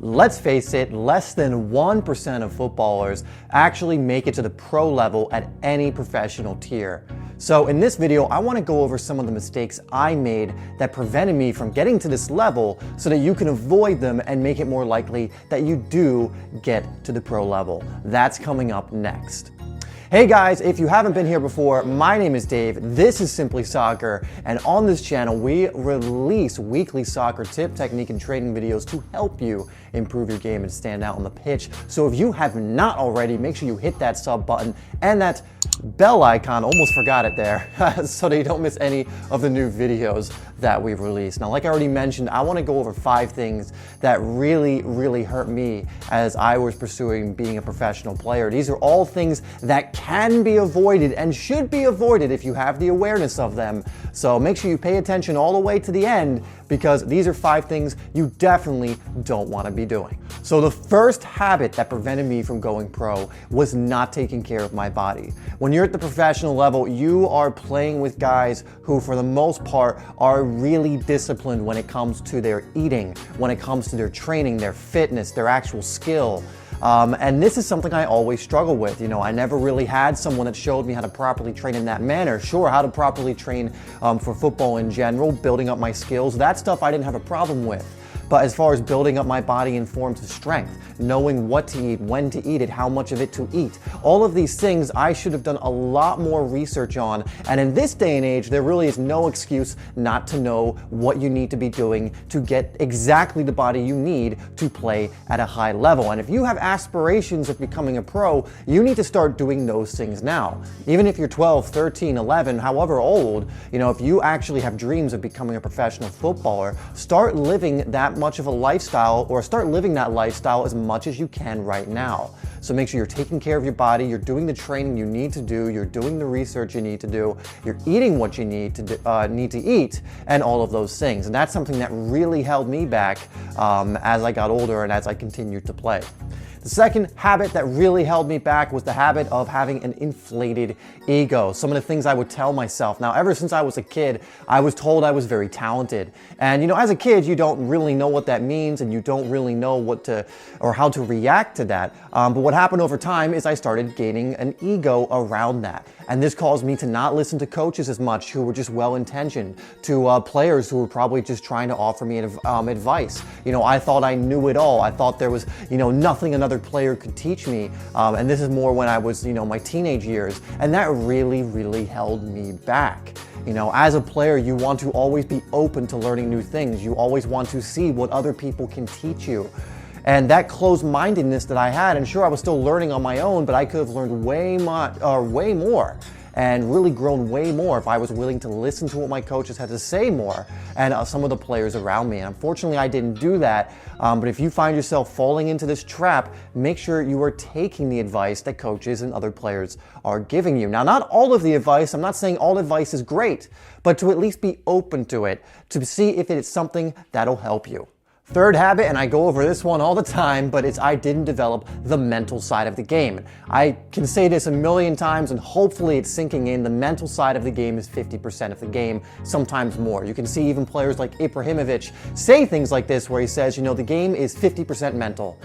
let's face it, less than 1% of footballers actually make it to the pro level at any professional tier. So in this video, I want to go over some of the mistakes I made that prevented me from getting to this level so that you can avoid them and make it more likely that you do get to the pro level. That's coming up next. Hey guys, if you haven't been here before, my name is Dave, this is Simply Soccer, and on this channel we release weekly soccer tip, technique, and training videos to help you improve your game and stand out on the pitch. So if you have not already, make sure you hit that sub button and that bell icon, almost forgot it there, so that you don't miss any of the new videos that we've released. Now, like I already mentioned, I want to go over 5 things that really hurt me as I was pursuing being a professional player. These are all things that can be avoided and should be avoided if you have the awareness of them. So make sure you pay attention all the way to the end, because these are 5 things you definitely don't want to be doing. So the first habit that prevented me from going pro was not taking care of my body. When you're at the professional level, you are playing with guys who, for the most part, are really disciplined when it comes to their eating, when it comes to their training, their fitness, their actual skill. And this is something I always struggle with. You know, I never really had someone that showed me how to properly train in that manner. Sure, how to properly train for football in general, building up my skills, that stuff I didn't have a problem with. But as far as building up my body in forms of strength, knowing what to eat, when to eat it, how much of it to eat, all of these things I should have done a lot more research on. And in this day and age, there really is no excuse not to know what you need to be doing to get exactly the body you need to play at a high level. And if you have aspirations of becoming a pro, you need to start doing those things now. Even if you're 12, 13, 11, however old, you know, if you actually have dreams of becoming a professional footballer, start living that much of a lifestyle, or start living that lifestyle as much as you can right now. So make sure you're taking care of your body, you're doing the training you need to do, you're doing the research you need to do, you're eating what you need to eat, and all of those things. And that's something that really held me back as I got older and as I continued to play. The second habit that really held me back was the habit of having an inflated ego. Some of the things I would tell myself. Now, ever since I was a kid, I was told I was very talented. And you know, as a kid, you don't really know what that means, and you don't really know what to, or how to react to that. But what happened over time is I started gaining an ego around that. And this caused me to not listen to coaches as much who were just well-intentioned, to players who were probably just trying to offer me advice. You know, I thought I knew it all. I thought there was, you know, nothing another player could teach me. And this is more when I was, you know, my teenage years. And that really held me back. You know, as a player, you want to always be open to learning new things. You always want to see what other people can teach you. And that closed-mindedness that I had, and sure, I was still learning on my own, but I could have learned way more and really grown way more if I was willing to listen to what my coaches had to say more, and some of the players around me. And unfortunately, I didn't do that. But if you find yourself falling into this trap, make sure you are taking the advice that coaches and other players are giving you. Now, not all of the advice, I'm not saying all advice is great, but to at least be open to it, to see if it is something that'll help you. Third habit, and I go over this one all the time, but it's I didn't develop the mental side of the game. I can say this a million times, and hopefully it's sinking in. The mental side of the game is 50% of the game, sometimes more. You can see even players like Ibrahimovic say things like this, where he says, you know, the game is 50% mental.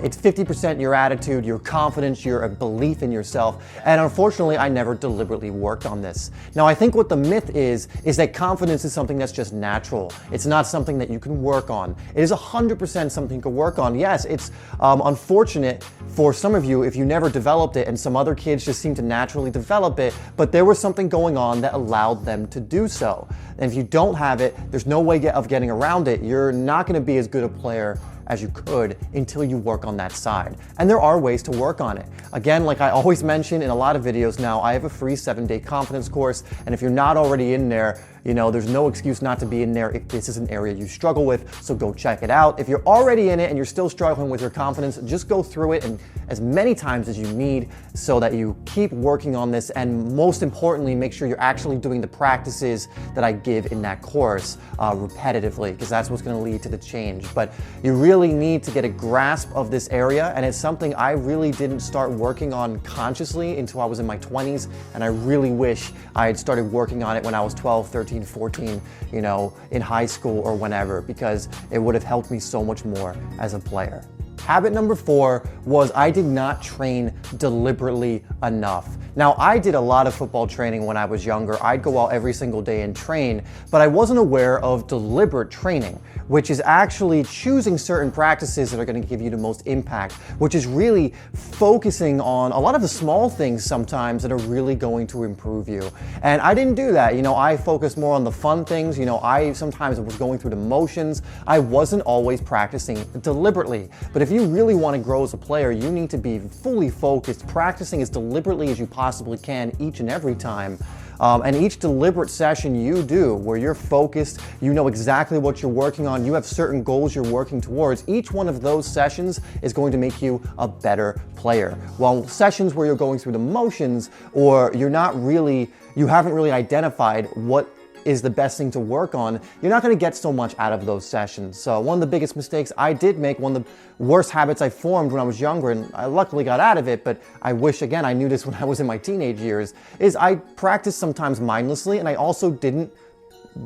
It's 50% your attitude, your confidence, your belief in yourself. And unfortunately, I never deliberately worked on this. Now, I think what the myth is that confidence is something that's just natural. It's not something that you can work on. It is 100% something you can work on. Yes, it's unfortunate for some of you if you never developed it, and some other kids just seem to naturally develop it, but there was something going on that allowed them to do so. And if you don't have it, there's no way of getting around it. You're not going to be as good a player as you could until you work on that side. And there are ways to work on it. Again, like I always mention in a lot of videos now, I have a free 7-day confidence course, and if you're not already in there, you know, there's no excuse not to be in there if this is an area you struggle with, so go check it out. If you're already in it and you're still struggling with your confidence, just go through it and as many times as you need so that you keep working on this, and most importantly, make sure you're actually doing the practices that I give in that course repetitively, because that's what's gonna lead to the change. But you really need to get a grasp of this area, and it's something I really didn't start working on consciously until I was in my 20s, and I really wish I had started working on it when I was 12, 13, 13, 14, in high school or whenever, because it would have helped me so much more as a player. Habit number 4 was I did not train deliberately enough. Now, I did a lot of football training when I was younger. I'd go out every single day and train, but I wasn't aware of deliberate training, which is actually choosing certain practices that are going to give you the most impact, which is really focusing on a lot of the small things sometimes that are really going to improve you. And I didn't do that. I focused more on the fun things. I sometimes was going through the motions. I wasn't always practicing deliberately. But if you really want to grow as a player, you need to be fully focused, practicing as deliberately as you possibly can each and every time. And each deliberate session you do where you're focused, you know exactly what you're working on, you have certain goals you're working towards, each one of those sessions is going to make you a better player. While sessions where you're going through the motions or you haven't really identified what is the best thing to work on, you're not going to get so much out of those sessions. So one of the biggest mistakes I did make, one of the worst habits I formed when I was younger, and I luckily got out of it, but I wish, again, I knew this when I was in my teenage years, is I practiced sometimes mindlessly, and I also didn't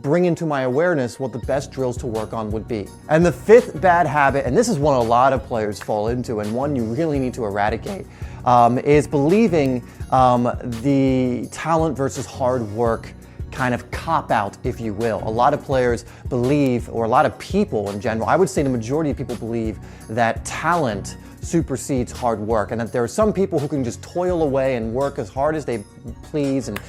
bring into my awareness what the best drills to work on would be. And the 5th bad habit, and this is one a lot of players fall into and one you really need to eradicate, is believing the talent versus hard work kind of cop-out, if you will. A lot of players believe, or a lot of people in general, I would say the majority of people believe that talent supersedes hard work, and that there are some people who can just toil away and work as hard as they please and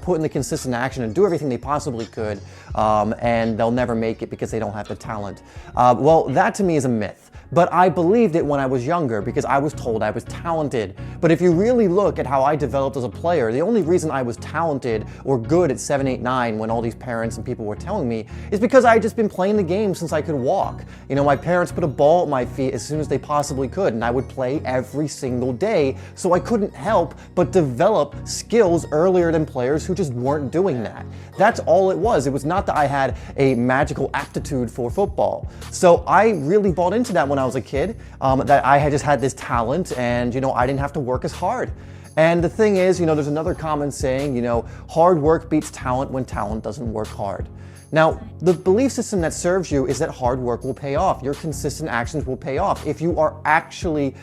put in the consistent action and do everything they possibly could, and they'll never make it because they don't have the talent. Well, that to me is a myth. But I believed it when I was younger because I was told I was talented. But if you really look at how I developed as a player, the only reason I was talented or good at 7, 8, 9 when all these parents and people were telling me is because I had just been playing the game since I could walk. My parents put a ball at my feet as soon as they possibly could, and I would play every single day, so I couldn't help but develop skills earlier than players who just weren't doing that. That's all it was. It was not that I had a magical aptitude for football. So I really bought into that when I was a kid, that I had just had this talent and, I didn't have to work as hard. And the thing is, there's another common saying, hard work beats talent when talent doesn't work hard. Now, the belief system that serves you is that hard work will pay off. Your consistent actions will pay off if you are actually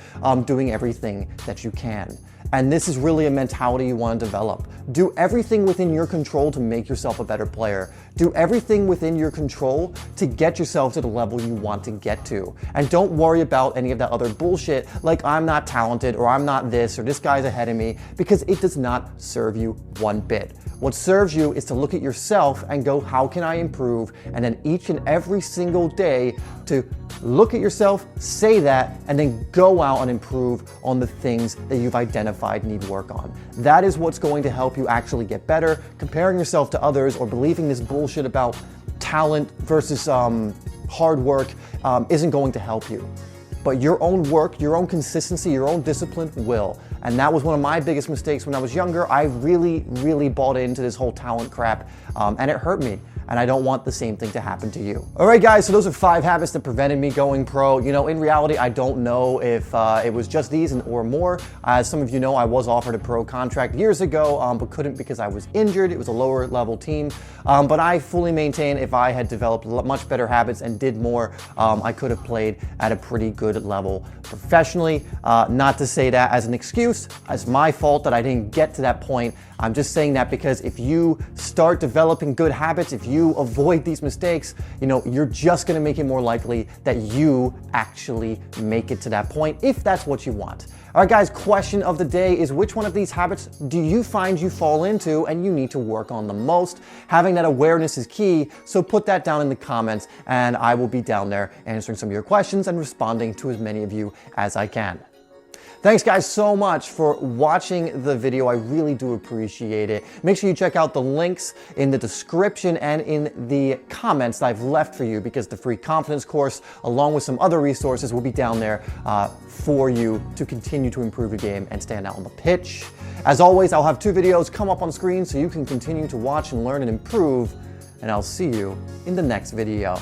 doing everything that you can. And this is really a mentality you want to develop. Do everything within your control to make yourself a better player. Do everything within your control to get yourself to the level you want to get to. And don't worry about any of that other bullshit like I'm not talented or I'm not this or this guy's ahead of me, because it does not serve you one bit. What serves you is to look at yourself and go, how can I improve? And then each and every single day to look at yourself, say that, and then go out and improve on the things that you've identified need work on. That is what's going to help you actually get better. Comparing yourself to others or believing this bullshit about talent versus hard work isn't going to help you. But your own work, your own consistency, your own discipline will. And that was one of my biggest mistakes when I was younger. I really, really bought into this whole talent crap, and it hurt me. And I don't want the same thing to happen to you. All right, guys, so those are 5 habits that prevented me going pro. In reality, I don't know if it was just these or more. As some of you know, I was offered a pro contract years ago, but couldn't because I was injured. It was a lower level team. But I fully maintain if I had developed much better habits and did more, I could have played at a pretty good level professionally. Not to say that as an excuse, it's my fault that I didn't get to that point. I'm just saying that because if you start developing good habits, if you avoid these mistakes, you're just gonna make it more likely that you actually make it to that point, if that's what you want. All right, guys, question of the day is, which one of these habits do you find you fall into and you need to work on the most? Having that awareness is key, so put that down in the comments and I will be down there answering some of your questions and responding to as many of you as I can. Thanks guys so much for watching the video. I really do appreciate it. Make sure you check out the links in the description and in the comments that I've left for you, because the free confidence course, along with some other resources, will be down there for you to continue to improve your game and stand out on the pitch. As always, I'll have 2 videos come up on screen so you can continue to watch and learn and improve, and I'll see you in the next video.